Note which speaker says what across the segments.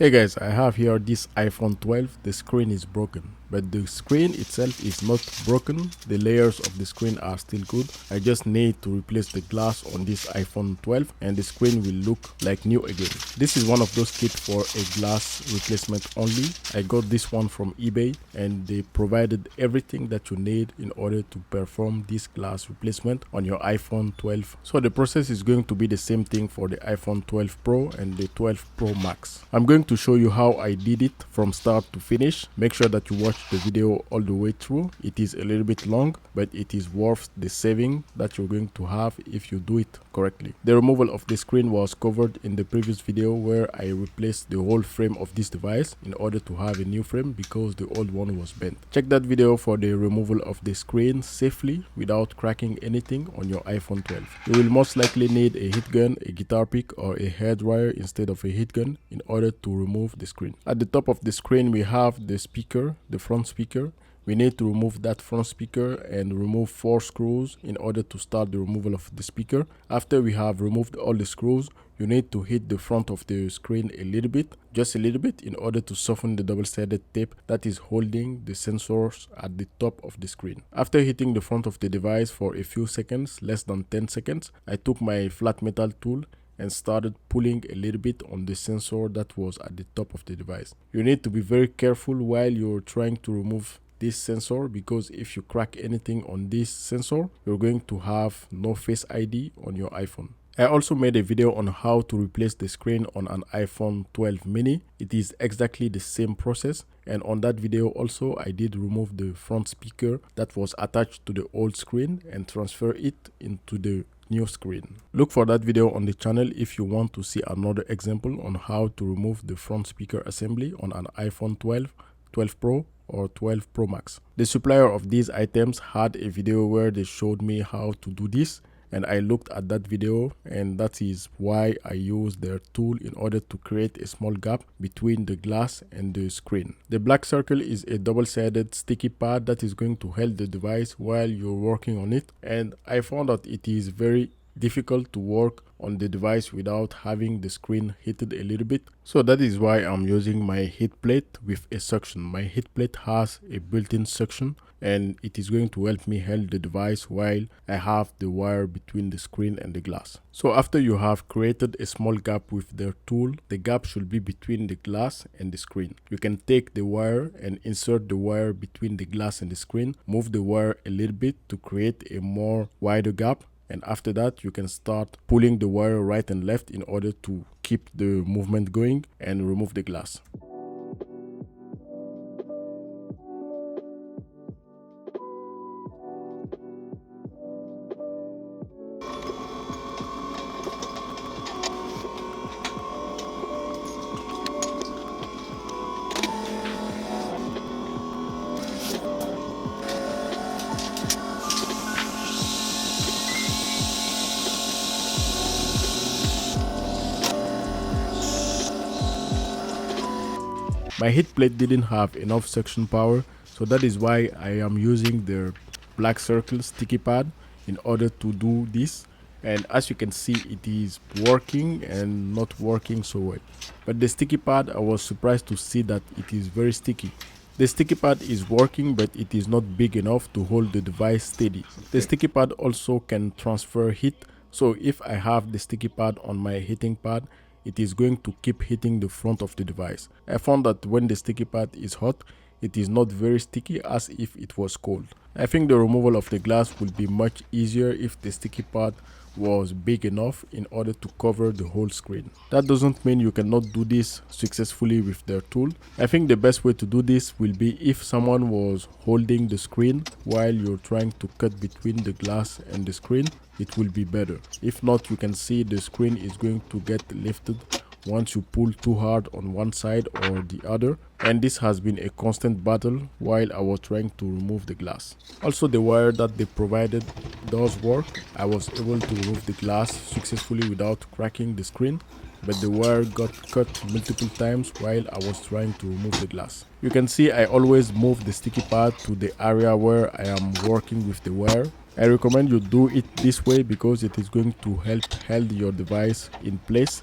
Speaker 1: Hey guys, I have here this iPhone 12. The screen is broken, but the screen itself is not broken. The layers of the screen are still good. I just need to replace the glass on this iPhone 12 and the screen will look like new again. This is one of those kits for a glass replacement only. I got this one from eBay and they provided everything that you need in order to perform this glass replacement on your iPhone 12. So the process is going to be the same thing for the iPhone 12 Pro and the 12 Pro Max. I'm going to show you how I did it from start to finish. Make sure that you watch the video all the way through. It is a little bit long, but it is worth the saving that you're going to have if you do it correctly. The removal of the screen was covered in the previous video where I replaced the whole frame of this device in order to have a new frame because the old one was bent. Check that video for the removal of the screen safely without cracking anything on your iPhone 12. You will most likely need a heat gun, a guitar pick, or a hairdryer instead of a heat gun in order to remove the screen. At the top of the screen we have the speaker, the front speaker. We need to remove that front speaker and remove 4 screws in order to start the removal of the speaker. After we have removed all the screws, you need to hit the front of the screen a little bit, just a little bit, in order to soften the double-sided tape that is holding the sensors at the top of the screen. After hitting the front of the device for a few seconds, less than 10 seconds, I took my flat metal tool and started pulling a little bit on the sensor that was at the top of the device. You need to be very careful while you're trying to remove this sensor, because if you crack anything on this sensor, you're going to have no Face ID on your iPhone. I also made a video on how to replace the screen on an iPhone 12 mini. It is exactly the same process, and on that video also I did remove the front speaker that was attached to the old screen and transfer it into the new screen. Look for that video on the channel if you want to see another example on how to remove the front speaker assembly on an iPhone 12, 12 Pro or 12 Pro Max. The supplier of these items had a video where they showed me how to do this, and I looked at that video, and that is why I used their tool in order to create a small gap between the glass and the screen. The black circle is a double-sided sticky pad that is going to hold the device while you're working on it, and I found that it is very difficult to work on the device without having the screen heated a little bit. So that is why I'm using my heat plate with a suction. My heat plate has a built-in suction and it is going to help me hold the device while I have the wire between the screen and the glass. So after you have created a small gap with their tool, the gap should be between the glass and the screen. You can take the wire and insert the wire between the glass and the screen, move the wire a little bit to create a more wider gap, and after that you can start pulling the wire right and left in order to keep the movement going and remove the glass. My heat plate didn't have enough suction power, so that is why I am using the black circle sticky pad in order to do this. And as you can see, it is working and not working so well. But the sticky pad, I was surprised to see that it is very sticky. The sticky pad is working, but it is not big enough to hold the device steady. The sticky pad also can transfer heat, so if I have the sticky pad on my heating pad, it is going to keep hitting the front of the device. I found that when the sticky pad is hot, it is not very sticky as if it was cold. I think the removal of the glass would be much easier if the sticky pad was big enough in order to cover the whole screen. That doesn't mean you cannot do this successfully with their tool. I think the best way to do this will be if someone was holding the screen while you're trying to cut between the glass and the screen. It will be better. If not, you can see the screen is going to get lifted once you pull too hard on one side or the other, and this has been a constant battle while I was trying to remove the glass. Also, the wire that they provided does work. I was able to remove the glass successfully without cracking the screen, but the wire got cut multiple times while I was trying to remove the glass. You can see I always move the sticky pad to the area where I am working with the wire. I recommend you do it this way because it is going to help hold your device in place.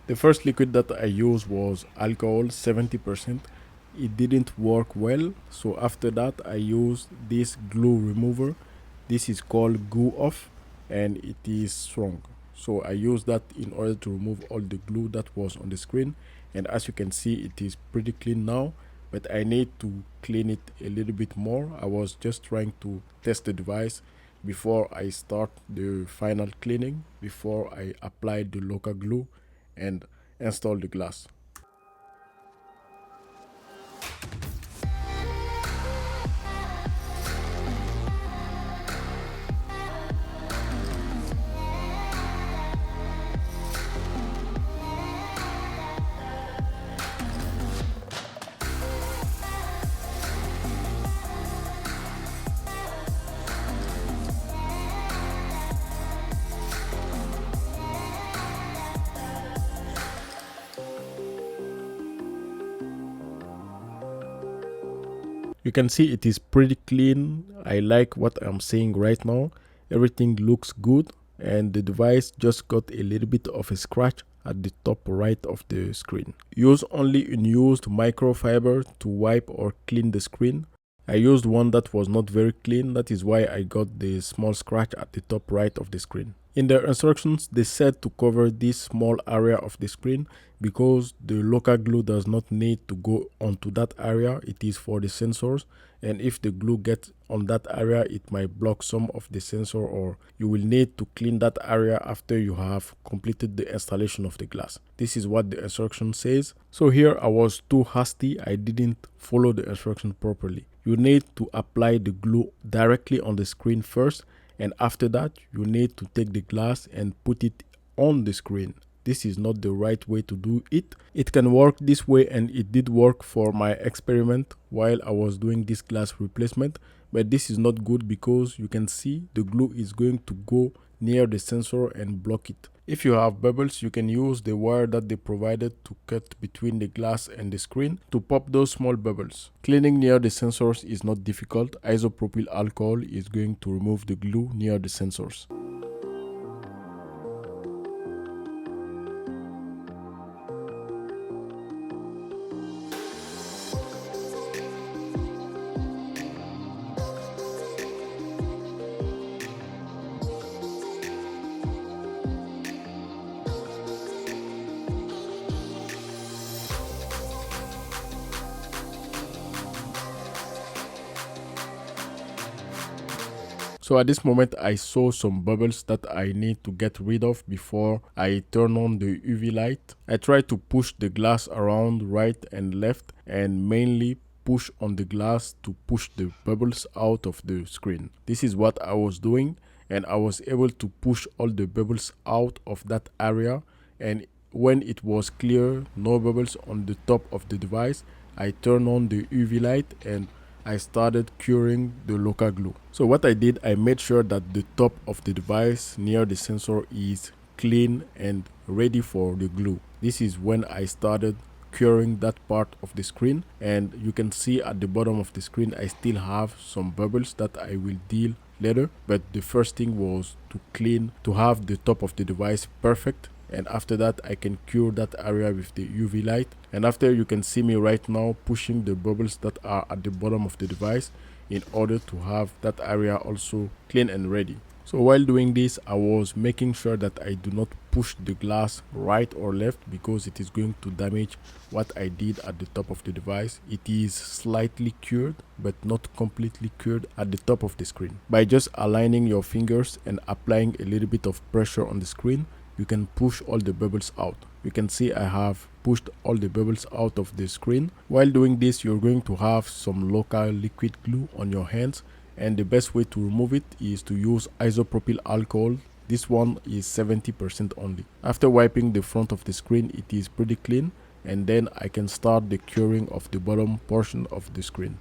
Speaker 1: The first liquid that I used was alcohol 70%. It didn't work well, so after that I used this glue remover. This is called Goo Off and it is strong. So I used that in order to remove all the glue that was on the screen, and as you can see it is pretty clean now, but I need to clean it a little bit more. I was just trying to test the device before I start the final cleaning, before I apply the local glue and install the glass. You can see it is pretty clean. I like what I'm seeing right now. Everything looks good, and the device just got a little bit of a scratch at the top right of the screen. Use only unused microfiber to wipe or clean the screen. I used one that was not very clean, that is why I got the small scratch at the top right of the screen. In their instructions, they said to cover this small area of the screen because the local glue does not need to go onto that area. It is for the sensors, and if the glue gets on that area, it might block some of the sensor, or you will need to clean that area after you have completed the installation of the glass. This is what the instruction says. So here I was too hasty. I didn't follow the instruction properly. You need to apply the glue directly on the screen first, and after that you need to take the glass and put it on the screen. This is not the right way to do it. It can work this way, and it did work for my experiment while I was doing this glass replacement, but this is not good because you can see the glue is going to go near the sensor and block it. If you have bubbles, you can use the wire that they provided to cut between the glass and the screen to pop those small bubbles. Cleaning near the sensors is not difficult. Isopropyl alcohol is going to remove the glue near the sensors. So at this moment I saw some bubbles that I need to get rid of before I turn on the UV light. I try to push the glass around right and left, and mainly push on the glass to push the bubbles out of the screen. This is what I was doing, and I was able to push all the bubbles out of that area, and when it was clear, no bubbles on the top of the device, I turned on the UV light and I started curing the local glue. So what I did, I made sure that the top of the device near the sensor is clean and ready for the glue. This is when I started curing that part of the screen, and you can see at the bottom of the screen I still have some bubbles that I will deal later, but the first thing was to clean, to have the top of the device perfect, and after that I can cure that area with the UV light. And after, you can see me right now pushing the bubbles that are at the bottom of the device in order to have that area also clean and ready. So while doing this, I was making sure that I do not push the glass right or left because it is going to damage what I did at the top of the device. It is slightly cured but not completely cured at the top of the screen. By just aligning your fingers and applying a little bit of pressure on the screen, you can push all the bubbles out. You can see I have pushed all the bubbles out of the screen. While doing this, you're going to have some local liquid glue on your hands, and the best way to remove it is to use isopropyl alcohol. This one is 70% only. After wiping the front of the screen, it is pretty clean, and then I can start the curing of the bottom portion of the screen.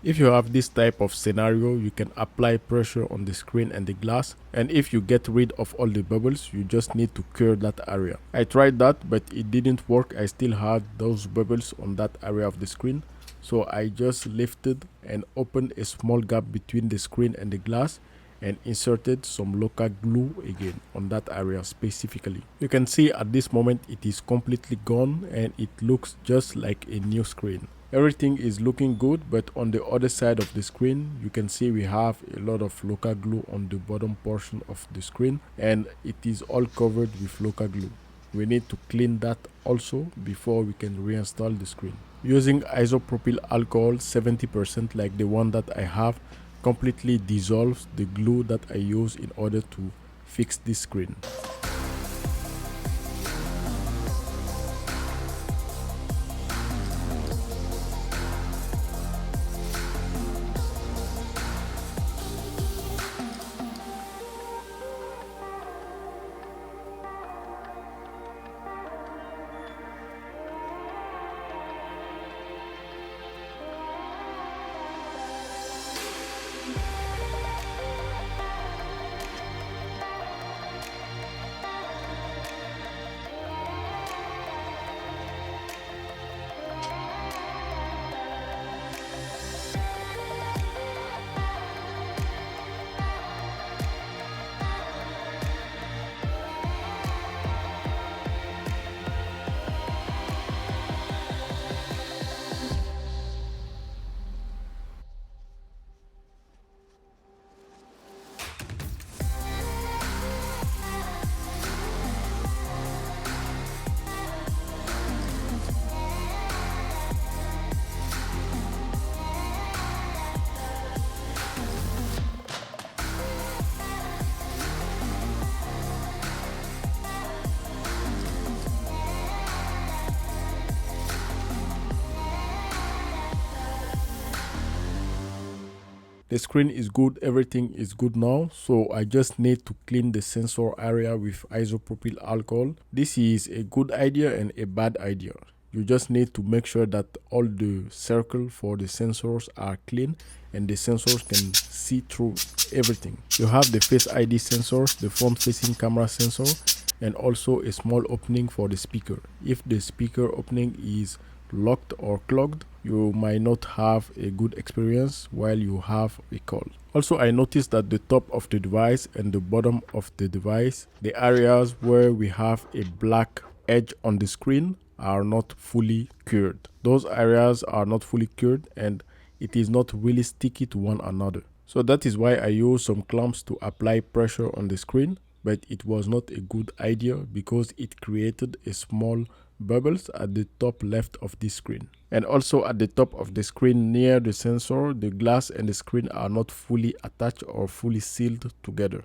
Speaker 1: If you have this type of scenario, you can apply pressure on the screen and the glass, and if you get rid of all the bubbles, you just need to cure that area. I tried that, but it didn't work. I still had those bubbles on that area of the screen. So I just lifted and opened a small gap between the screen and the glass and inserted some local glue again on that area specifically. You can see at this moment it is completely gone and it looks just like a new screen. Everything is looking good, but on the other side of the screen you can see we have a lot of local glue on the bottom portion of the screen, and it is all covered with local glue. We need to clean that also before we can reinstall the screen. Using isopropyl alcohol 70% like the one that I have completely dissolves the glue that I use in order to fix this screen. The screen is good, everything is good now, so I just need to clean the sensor area with isopropyl alcohol. This is a good idea and a bad idea. You just need to make sure that all the circle for the sensors are clean and the sensors can see through everything. You have the Face ID sensor, the front facing camera sensor, and also a small opening for the speaker. If the speaker opening is locked or clogged, you might not have a good experience while you have a call. Also, I noticed that the top of the device and the bottom of the device, the areas where we have a black edge on the screen, are not fully cured. Those areas are not fully cured and it is not really sticky to one another. So that is why I use some clamps to apply pressure on the screen, but it was not a good idea because it created a small bubbles at the top left of the screen. And also at the top of the screen near the sensor, the glass and the screen are not fully attached or fully sealed together.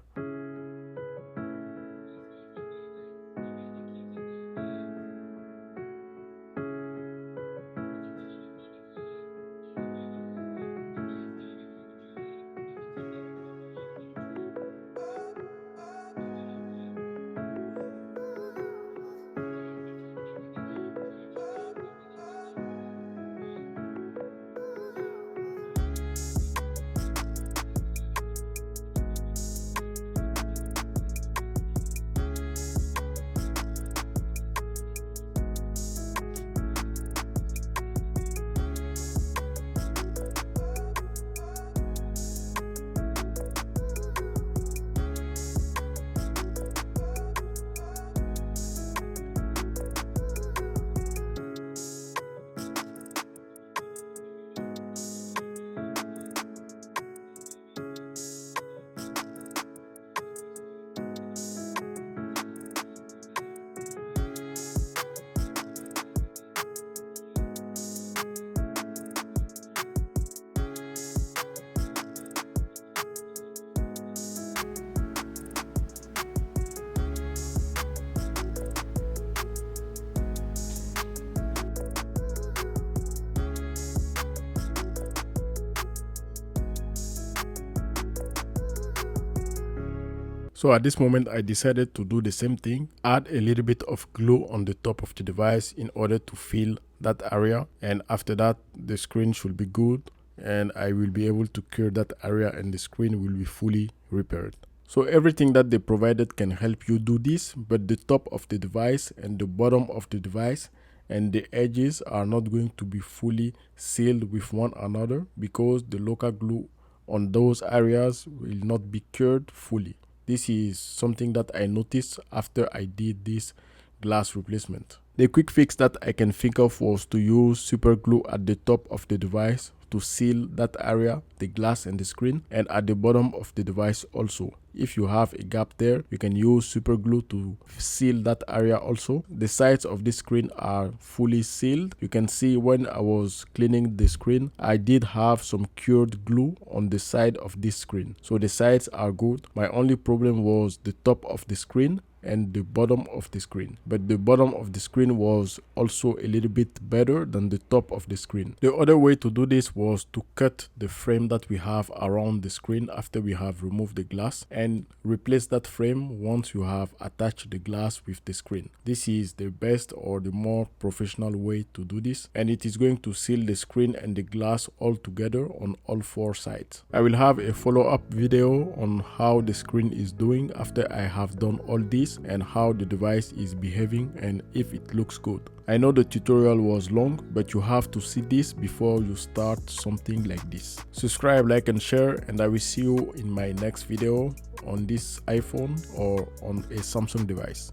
Speaker 1: So at this moment I decided to do the same thing, add a little bit of glue on the top of the device in order to fill that area, and after that the screen should be good and I will be able to cure that area and the screen will be fully repaired. So everything that they provided can help you do this, but the top of the device and the bottom of the device and the edges are not going to be fully sealed with one another because the local glue on those areas will not be cured fully. This is something that I noticed after I did this glass replacement. The quick fix that I can think of was to use super glue at the top of the device to seal that area, the glass and the screen, and at the bottom of the device also. If you have a gap there, you can use super glue to seal that area also. The sides of this screen are fully sealed. You can see when I was cleaning the screen, I did have some cured glue on the side of this screen. So the sides are good. My only problem was the top of the screen and the bottom of the screen, but the bottom of the screen was also a little bit better than the top of the screen. The other way to do this was to cut the frame that we have around the screen after we have removed the glass and replace that frame once you have attached the glass with the screen. This is the best or the more professional way to do this, and it is going to seal the screen and the glass all together on all four sides. I will have a follow-up video on how the screen is doing after I have done all this and how the device is behaving and if it looks good. I know the tutorial was long, but you have to see this before you start something like this. Subscribe, like and share, and I will see you in my next video on this iPhone or on a Samsung device.